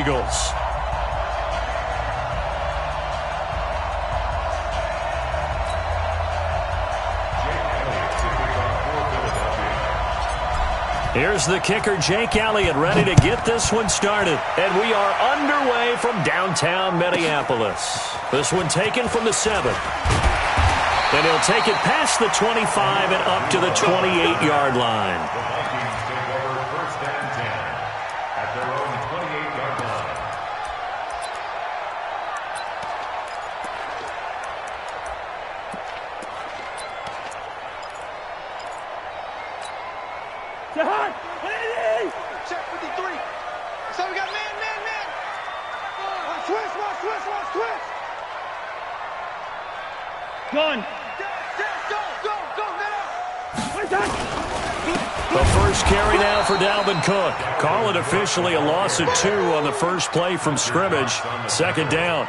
Eagles. Here's the kicker, Jake Elliott, ready to get this one started. And we are underway from downtown Minneapolis. This one taken from the 7. And he'll take it past the 25 and up to the 28-yard line. Check 53. So we got man. Watch twist. Gun. Go. The first carry now for Dalvin Cook. Call it officially a loss of 2 on the first play from scrimmage. Second down.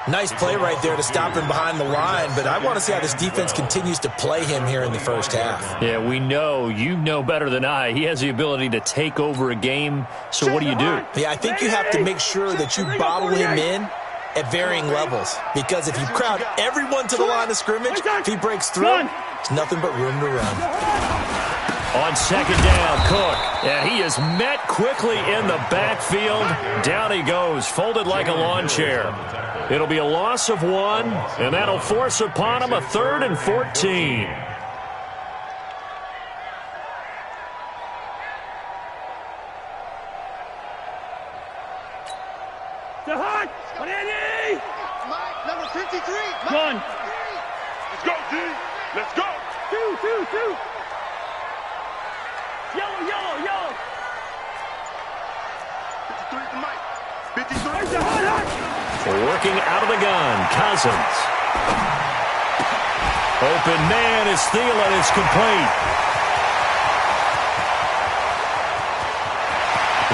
Nice play right there to stop him behind the line, but I want to see how this defense continues to play him here in the first half. Yeah, we know. You know better than I. He has the ability to take over a game, so what do you do? Yeah, I think you have to make sure that you bottle him in at varying levels, because if you crowd everyone to the line of scrimmage, if he breaks through, there's nothing but room to run. On second down, Cook. And he is met quickly in the backfield. Down he goes, folded like a lawn chair. It'll be a loss of 1, and that'll force upon him a 3rd and 14. The hot! Mike, number 53. Gun. Let's go, D. Let's go. Two. Yellow. 53 for Mike. 53. Working out of the gun, Cousins. Open man is Thielen. It's complete.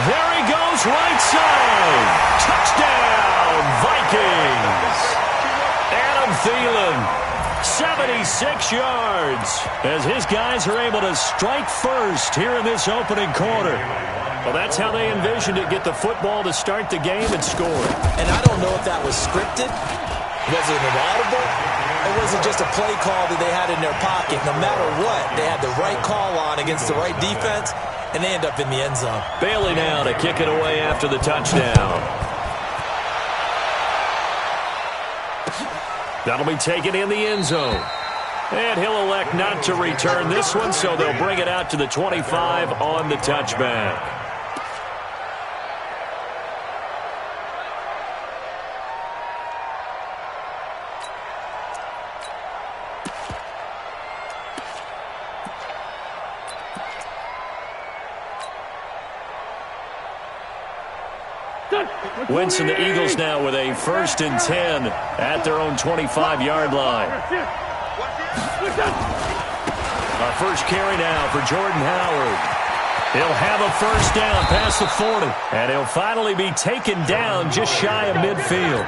There he goes, right side. Touchdown, Vikings. Adam Thielen. 76 yards as his guys are able to strike first here in this opening quarter. Well, that's how they envisioned it, get the football to start the game and score. And I don't know if that was scripted, was it an audible, or was it just a play call that they had in their pocket? No matter what, they had the right call on against the right defense, and they end up in the end zone. Bailey now to kick it away after the touchdown. That'll be taken in the end zone. And he'll elect not to return this one, so they'll bring it out to the 25 on the touchback. Wentz and the Eagles now with a 1st and 10 at their own 25-yard line. Our first carry now for Jordan Howard. He'll have a first down past the 40, and he'll finally be taken down just shy of midfield.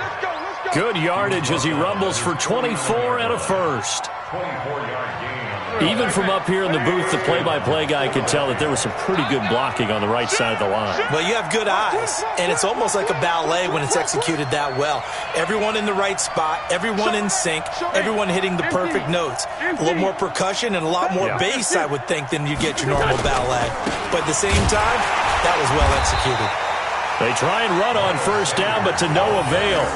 Good yardage as he rumbles for 24 and a first. 24-yard gain. Even from up here in the booth, the play-by-play guy could tell that there was some pretty good blocking on the right side of the line. Well, you have good eyes, and it's almost like a ballet when it's executed that well. Everyone in the right spot, everyone in sync, everyone hitting the perfect notes. A little more percussion and a lot more bass, I would think, than you get your normal ballet. But at the same time, that was well executed. They try and run on first down, but to no avail.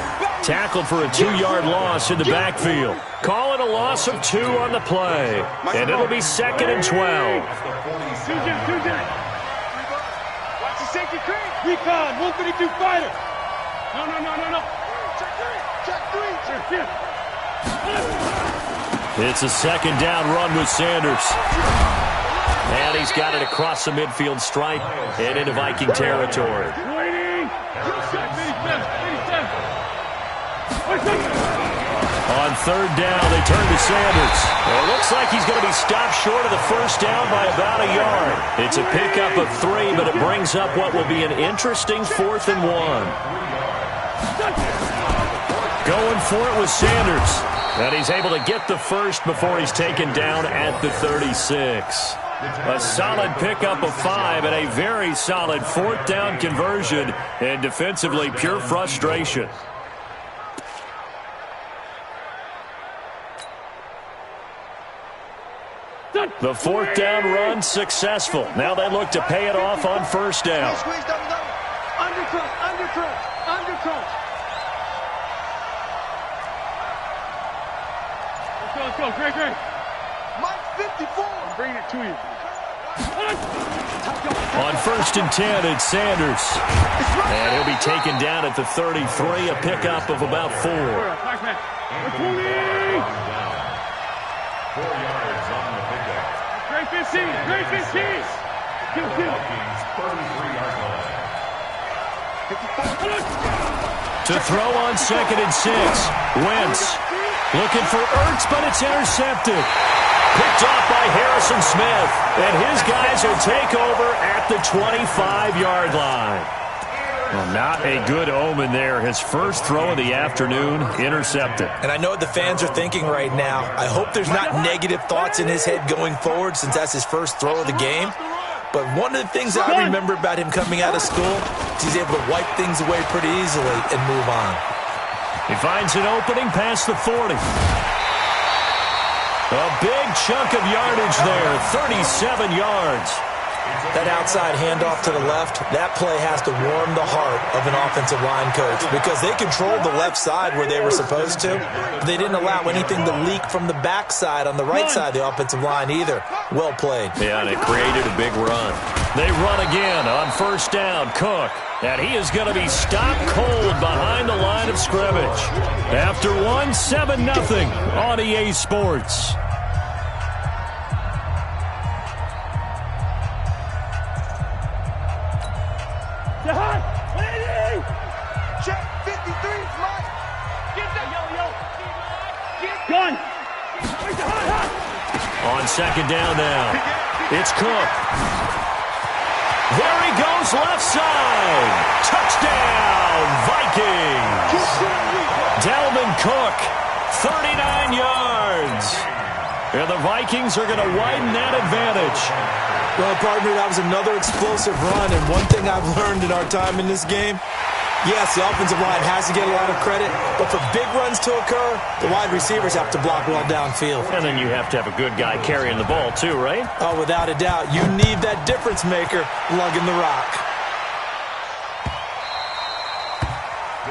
Tackled for a 2-yard loss in the backfield. Call it a loss of 2 on the play. And it'll be 2nd and 12. Watch the safety creep. Recon, 132 fighter. No. Check 3. It's a 2nd down run with Sanders. And he's got it across the midfield stripe and into Viking territory. On 3rd down, they turn to Sanders. It looks like he's going to be stopped short of the first down by about a yard. It's a pickup of 3, but it brings up what will be an interesting 4th and 1. Going for it with Sanders. And he's able to get the first before he's taken down at the 36. A solid pickup of 5 and a very solid 4th down conversion, and defensively pure frustration. The 4th down run successful. Now they look to pay it off on 1st down. Undercrunch. Let's go. Great. Mike 54. I'm bringing it to you. On 1st and 10, it's Sanders. And he'll be taken down at the 33, a pickup of about 4. 4 yards on the pickup. Great 15. Kill. 33-yard line. To throw on 2nd and 6. Wentz looking for Ertz, but it's intercepted. Picked off by Harrison Smith, and his guys will take over at the 25-yard line. Well, not a good omen there. His first throw of the afternoon, intercepted. And I know what the fans are thinking right now. I hope there's not negative thoughts in his head going forward since that's his first throw of the game. But one of the things I remember about him coming out of school is he's able to wipe things away pretty easily and move on. He finds an opening past the 40. A big chunk of yardage there, 37 yards. That outside handoff to the left, that play has to warm the heart of an offensive line coach because they controlled the left side where they were supposed to. But they didn't allow anything to leak from the backside on the right side of the offensive line either. Well played. Yeah, and it created a big run. They run again on 1st down. Cook. And he is going to be stopped cold behind the line of scrimmage. After 7-0 on EA Sports. Check 53, Mike. Get that, yo. Gun. On 2nd down now, it's Cook. There he goes, left side. Touchdown, Vikings. Dalvin Cook, 39 yards. And the Vikings are going to widen that advantage. Well, partner, that was another explosive run, and one thing I've learned in our time in this game, yes, the offensive line has to get a lot of credit, but for big runs to occur, the wide receivers have to block well downfield. And then you have to have a good guy carrying the ball too, right? Oh, without a doubt. You need that difference maker lugging the rock.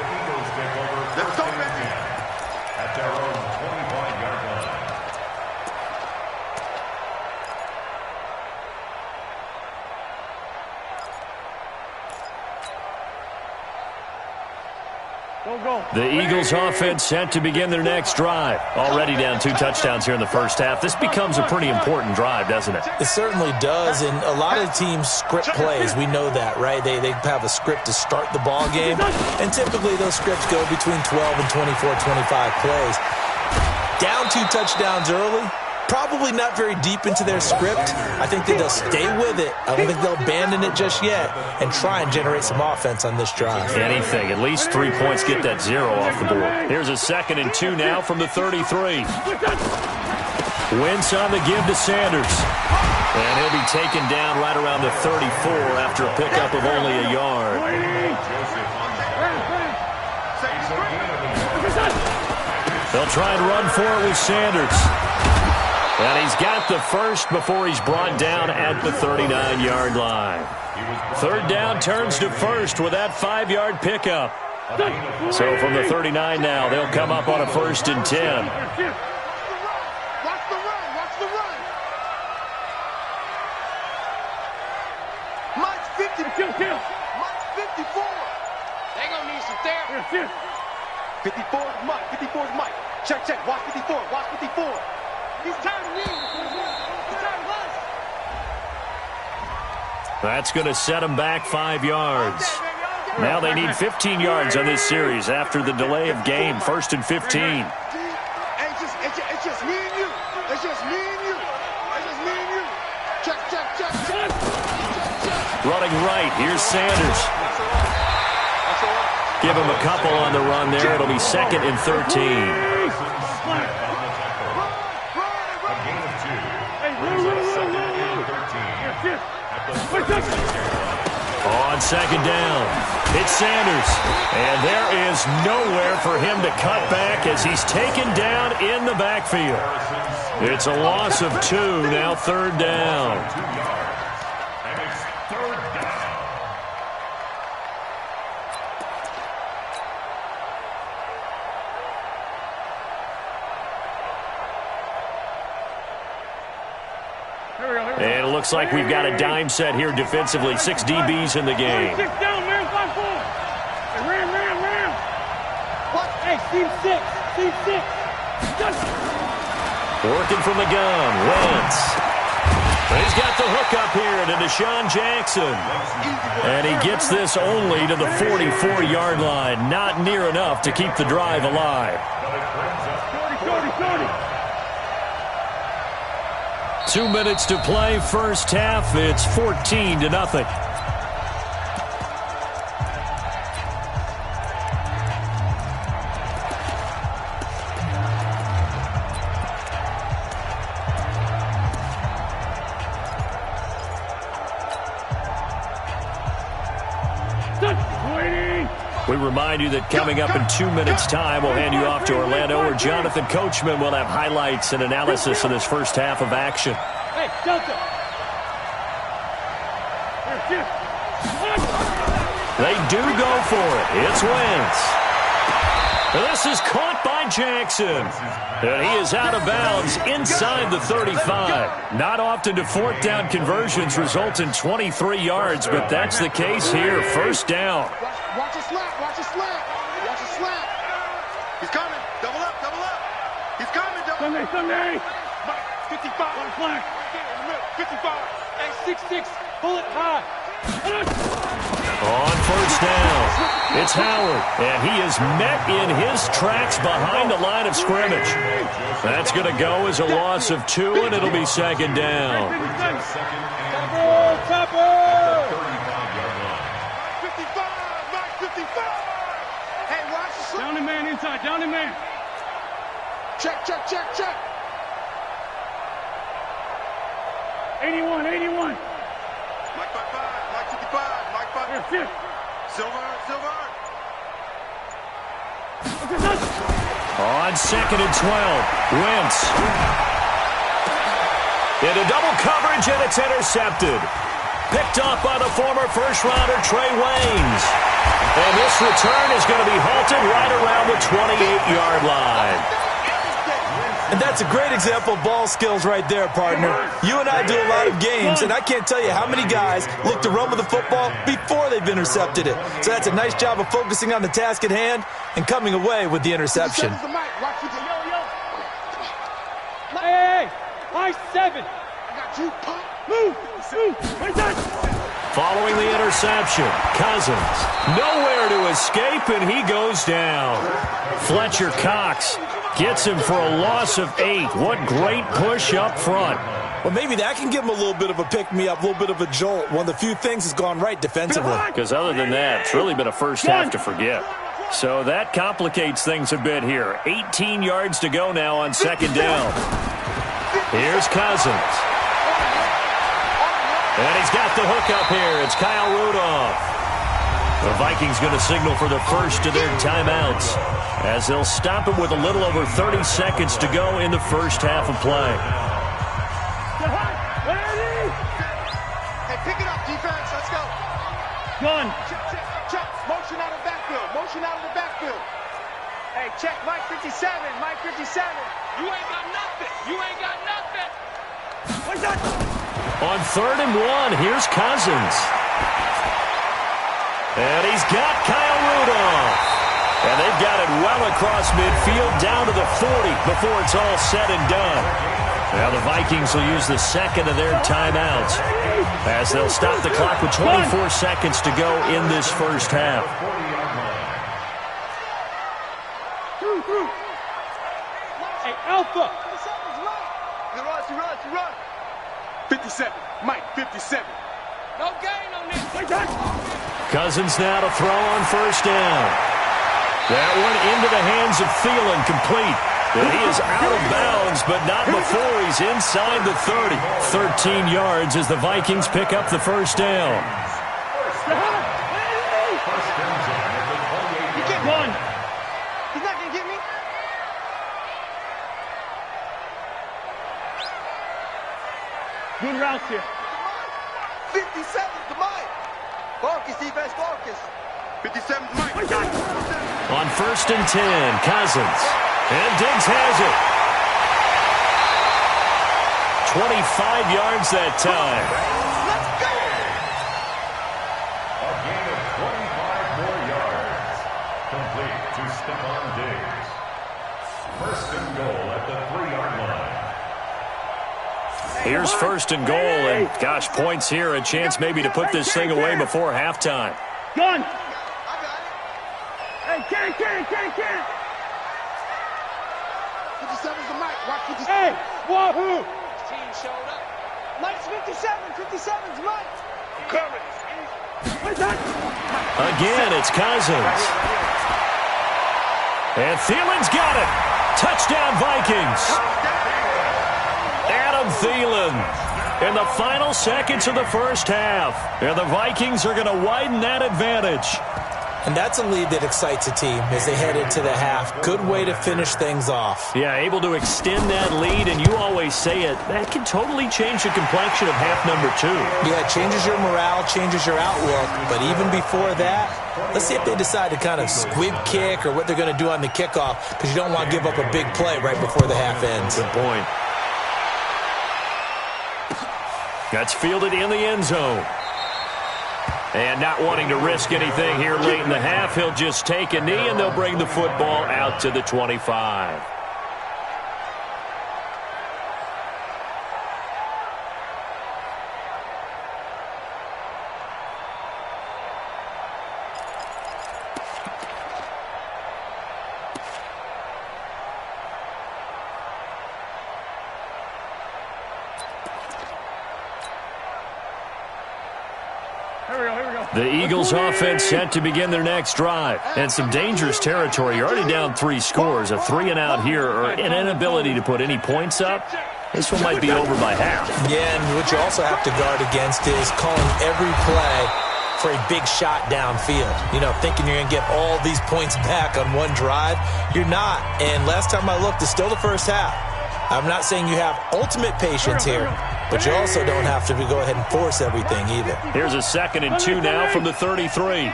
The Eagles take over. Let's go, baby. At their own 25-yard line. The Eagles offense set to begin their next drive. Already down 2 touchdowns here in the first half. This becomes a pretty important drive, doesn't it? It certainly does, and a lot of teams script plays. We know that, right? They have a script to start the ball game, and typically those scripts go between 12 and 24, 25 plays. Down 2 touchdowns early, probably not very deep into their script. I think that they'll stay with it. I don't think they'll abandon it just yet and try and generate some offense on this drive. Anything. At least 3 points get that 0 off the board. Here's a 2nd and 2 now from the 33. Wentz on the give to Sanders. And he'll be taken down right around the 34 after a pickup of only a yard. They'll try and run for it with Sanders. And he's got the first before he's brought down at the 39-yard line. 3rd down turns to 1st with that 5-yard pickup. So from the 39 now, they'll come up on a 1st and 10. Watch the run. Mike's 50. Mike's 54. They're going to need some therapy. 54 is Mike. Check. Watch 54. He's tired of me. He's tired of us. That's going to set them back 5 yards. Now they need 15 yards on this series after the delay of game. 1st and 15. It's just me and you. Check. Running right. Here's Sanders. Give him a couple on the run there. It'll be 2nd and 13. On second down, it's Sanders. And there is nowhere for him to cut back as he's taken down in the backfield. It's a loss of 2, now third down. And it looks like we've got a dime set here defensively. 6 DBs in the game. 6 down, man. 5-4. Ram. What? Hey, team 6. Working from the gun. Wentz. He's got the hook up here to Deshaun Jackson. And he gets this only to the 44-yard line. Not near enough to keep the drive alive. 2 minutes to play, first half. It's 14-0. We remind you that coming up in 2 minutes' time, we'll hand you off to Orlando, where Jonathan Coachman will have highlights and analysis of this first half of action. Hey, Delta. They do go for it. It's Wentz. This is caught by Jackson. And he is out of bounds inside the 35. Not often do fourth down conversions result in 23 yards, but that's the case here. First down. Watch a slap. He's coming. Double up. He's coming. Sunday. 55. On flank. 55. Hey, 6-6. Pull it high. On first down, it's Howard, and he is met in his tracks behind the line of scrimmage. That's going to go as a loss of 2, and it'll be second down. Topper! 55. Hey, watch the slap. Down the man inside. Down the man. Check. 81. Mike 55. Mike 55. Mike 5. Here. Silver. On second and 12, Wentz. Into double coverage, and it's intercepted. Picked off by the former first-rounder Trey Waynes. And this return is going to be halted right around the 28-yard line. And that's a great example of ball skills right there, partner. You and I do a lot of games, and I can't tell you how many guys look to run with the football before they've intercepted it. So that's a nice job of focusing on the task at hand and coming away with the interception. Hey, high 7. I got you, pop. Move. Right there. Following the interception, Cousins nowhere to escape, and he goes down. Fletcher Cox gets him for a loss of 8. What great push up front. Well, maybe that can give him a little bit of a pick-me-up, a little bit of a jolt. One of the few things that's gone right defensively. Because other than that, it's really been a first half to forget. So that complicates things a bit here. 18 yards to go now on second down. Here's Cousins. And he's got the hook up here. It's Kyle Rudolph. The Vikings going to signal for the first of their timeouts, as they'll stop him with a little over 30 seconds to go in the first half of play. Hey, pick it up, defense. Let's go. Gun. Check. Motion out of the backfield. Hey, check. Mike 57. You ain't got nothing. What's that? On third and 1, here's Cousins. And he's got Kyle Rudolph. And they've got it well across midfield down to the 40 before it's all said and done. Now the Vikings will use the second of their timeouts, as they'll stop the clock with 24 seconds to go in this first half. Hey, Alpha. He runs. 57. Mike 57. No gain on this. Cousins now to throw on first down. That one into the hands of Thielen, complete. And he is out of bounds, but not before he's inside the 30. 13 yards as the Vikings pick up the first down. One. He's not going to get me. Good routes here. 57 to Mike. Focus, defense, focus. 57 to Mike. On 1st and 10, Cousins. And Diggs has it. 25 yards that time. Let's go. A gain of 25 more yards. Complete to Stephon Diggs. 1st and goal at the 3-yard line. Here's 1st and goal, and gosh, points here, a chance maybe to put this thing away before halftime. Gun. I got it. Hey, can. 57's the Mike. Watch 57. Hey, wahoo. Team showed up. Mike's 57. 57's Mike. Coming. What's that? Again, it's Cousins. And Thielen's got it. Touchdown, Vikings. Adam Thielen in the final seconds of the first half. And the Vikings are going to widen that advantage. And that's a lead that excites a team as they head into the half. Good way to finish things off. Yeah, able to extend that lead, and you always say it, that can totally change the complexion of half number 2. Yeah, it changes your morale, changes your outlook. But even before that, let's see if they decide to kind of squib kick or what they're going to do on the kickoff, because you don't want to give up a big play right before the half ends. Good point. That's fielded in the end zone. And not wanting to risk anything here late in the half, he'll just take a knee, and they'll bring the football out to the 25. The Eagles offense set to begin their next drive. And some dangerous territory. You're already down 3 scores. A 3-and-out here, or an inability to put any points up. This one might be over by half. Yeah, and what you also have to guard against is calling every play for a big shot downfield. You know, thinking you're going to get all these points back on one drive. You're not. And last time I looked, it's still the first half. I'm not saying you have ultimate patience here, but you also don't have to go ahead and force everything either. Here's a 2nd and 2 now from the 33.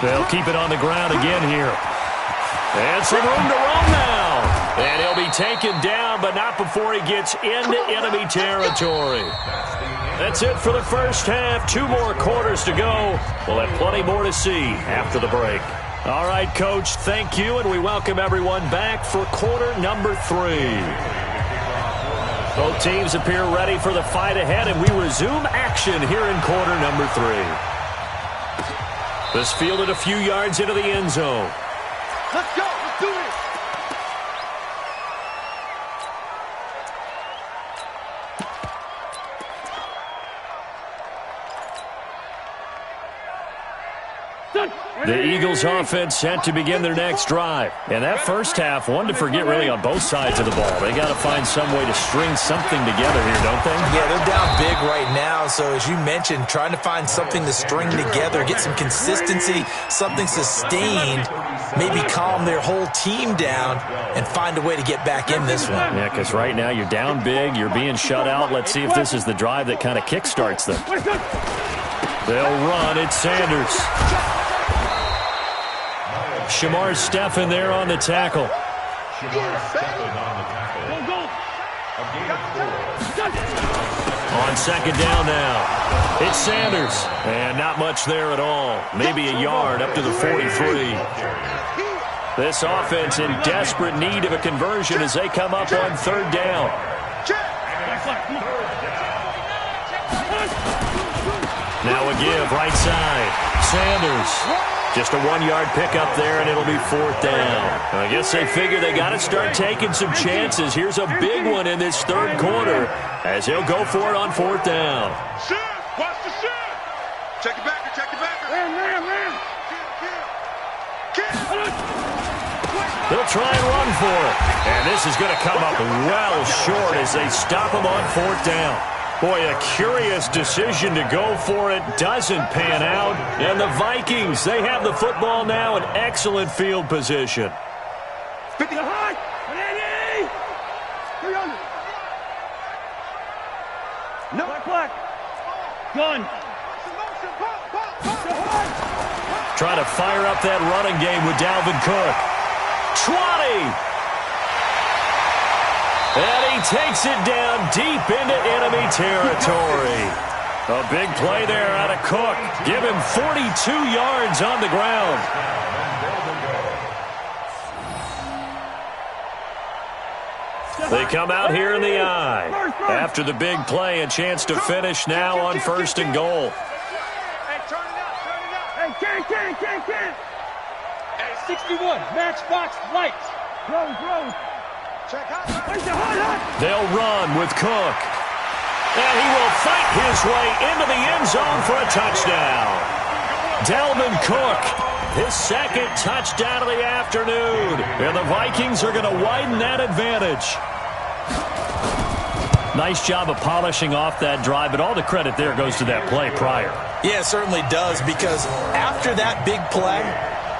They'll keep it on the ground again here. And some room to run now. And he'll be taken down, but not before he gets into enemy territory. That's it for the first half. 2 more quarters to go. We'll have plenty more to see after the break. All right, Coach, thank you, and we welcome everyone back for quarter number 3. Both teams appear ready for the fight ahead, and we resume action here in quarter number 3. This fielded a few yards into the end zone. Let's go. Let's do this. The Eagles offense set to begin their next drive. And that first half, one to forget really on both sides of the ball. They got to find some way to string something together here, don't they? Yeah, they're down big right now. So as you mentioned, trying to find something to string together, get some consistency, something sustained, maybe calm their whole team down and find a way to get back in this one. Yeah, because right now you're down big, you're being shut out. Let's see if this is the drive that kind of kickstarts them. They'll run. It's Sanders. Shamar Stephen there on the tackle. On 2nd down now. It's Sanders. And not much there at all. Maybe a yard up to the 43. This offense in desperate need of a conversion as they come up on 3rd down. Now a give, right side. Sanders. Just a 1-yard pickup there, and it'll be 4th down. I guess they figure they got to start taking some chances. Here's a big one in this 3rd quarter as he'll go for it on 4th down. Watch the shot. Check it back. Check it back. Man. They'll try and run for it. And this is going to come up well short as they stop him on 4th down. Boy, a curious decision to go for it. Doesn't pan out. And the Vikings, they have the football now in excellent field position. 50 high. 300. No. Black. Gun. Trying to fire up that running game with Dalvin Cook. 20. And he takes it down deep into enemy territory. A big play there out of Cook. Give him 42 yards on the ground. They come out here in the eye. After the big play, a chance to finish now on 1st and goal. Can't. Hey, 61, Matchbox Lights. Rose. Check out. They'll run with Cook. And he will fight his way into the end zone for a touchdown. Dalvin Cook, his 2nd touchdown of the afternoon. And the Vikings are going to widen that advantage. Nice job of polishing off that drive, but all the credit there goes to that play prior. Yeah, it certainly does, because after that big play,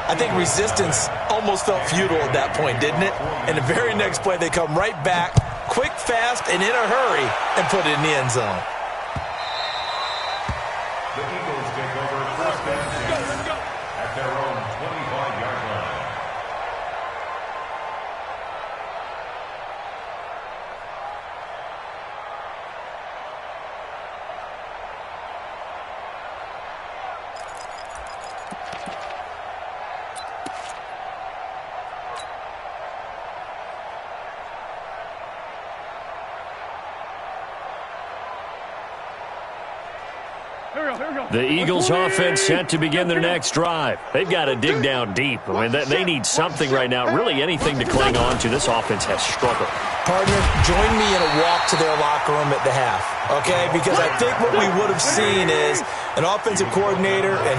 I think resistance almost felt futile at that point, didn't it? And the very next play, they come right back, quick, fast, and in a hurry, and put it in the end zone. The Eagles take over 1st and 10 at their own 25-yard line. The Eagles offense set to begin their next drive. They've got to dig down deep. I mean, they need something right now, really anything to cling on to. This offense has struggled. Partner, join me in a walk to their locker room at the half, okay? Because I think what we would have seen is an offensive coordinator and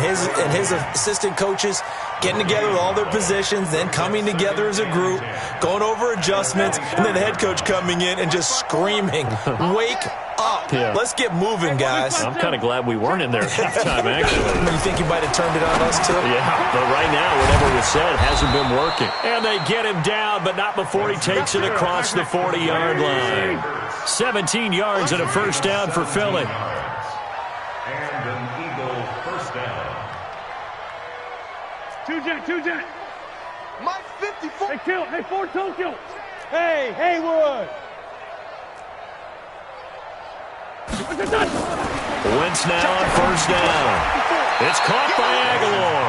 his assistant coaches getting together with all their positions, then coming together as a group, going over adjustments, and then the head coach coming in and just screaming, "Wake up. Yeah. Let's get moving, guys." I'm kind of glad we weren't in there at halftime, actually. You think you might have turned it on us, too? Yeah, but right now, whatever was said hasn't been working. And they get him down, but not before he takes it across the 40-yard line. 17 yards and a 1st down for Philly. And an Eagle 1st down. Two jet. Mike 54. Hey, kill. Hey, 4 Tokyo. Hey, Haywood. Wentz now on 1st down. It's caught by Aguilar.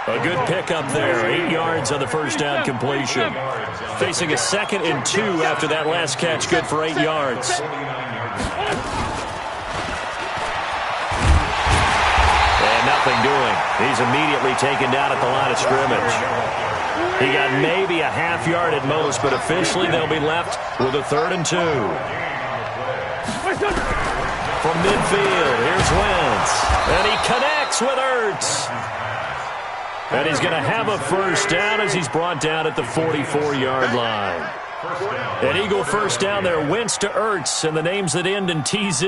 A good pickup there. 8 yards on the 1st down completion. Facing a 2nd and 2 after that last catch. Good for 8 yards. And nothing doing. He's immediately taken down at the line of scrimmage. He got maybe a half yard at most, but officially they'll be left with a 3rd and 2. From midfield, here's Wentz. And he connects with Ertz. And he's going to have a 1st down as he's brought down at the 44-yard line. An Eagle 1st down there, Wentz to Ertz, and the names that end in TZ.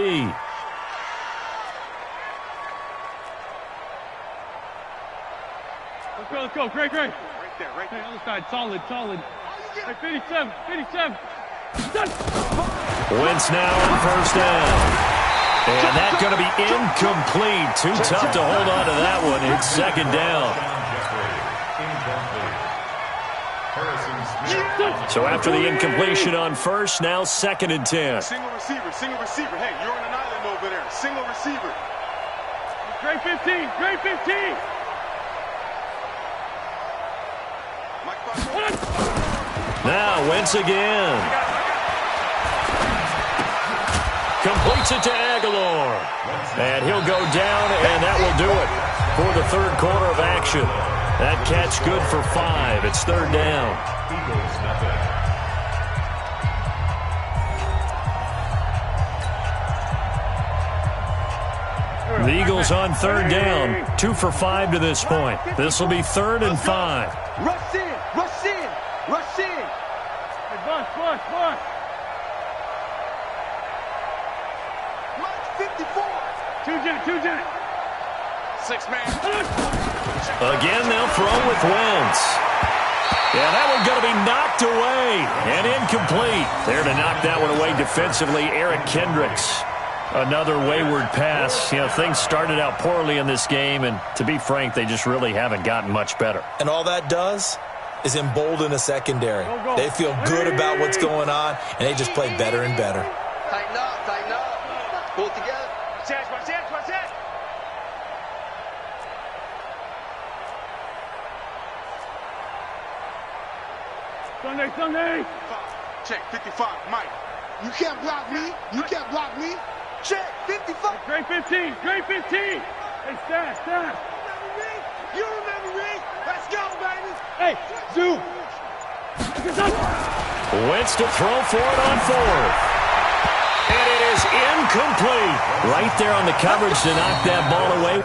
Let's go. Great. Right there. Hey, other side, solid. Hey, 57. Wentz now on 1st down. And that's going to be incomplete. Too tough to hold on to that one. It's 2nd down. So after the incompletion on 1st, now 2nd and 10. Single receiver. Hey, you're on an island over there. Single receiver. Great 15. Now Wentz again. Completes it to Aguilar. And he'll go down, and that will do it for the 3rd quarter of action. That catch good for 5. It's 3rd down. Eagles nothing. The Eagles on third down, 2 for 5 to this point. This will be 3rd and 5. Rush in, rush in, rush in. Hey, Bush. Rush 54. Two jet. 6-man. Again, they'll throw with Wentz. Yeah, that one's going to be knocked away and incomplete. There to knock that one away defensively, Eric Kendricks. Another wayward pass. You know, things started out poorly in this game, and to be frank, they just really haven't gotten much better. And all that does is embolden a secondary. They feel good about what's going on, and they just play better and better. Tighten up. Pull it together. Watch that. Sunday. Check, 55, Mike. You can't block me. Check, 55. Great 15. Hey, Stash. You remember me. Let's go, baby. Hey, Zoo. Wentz to throw for it on 4th. And it is incomplete. Right there on the coverage to knock that ball away.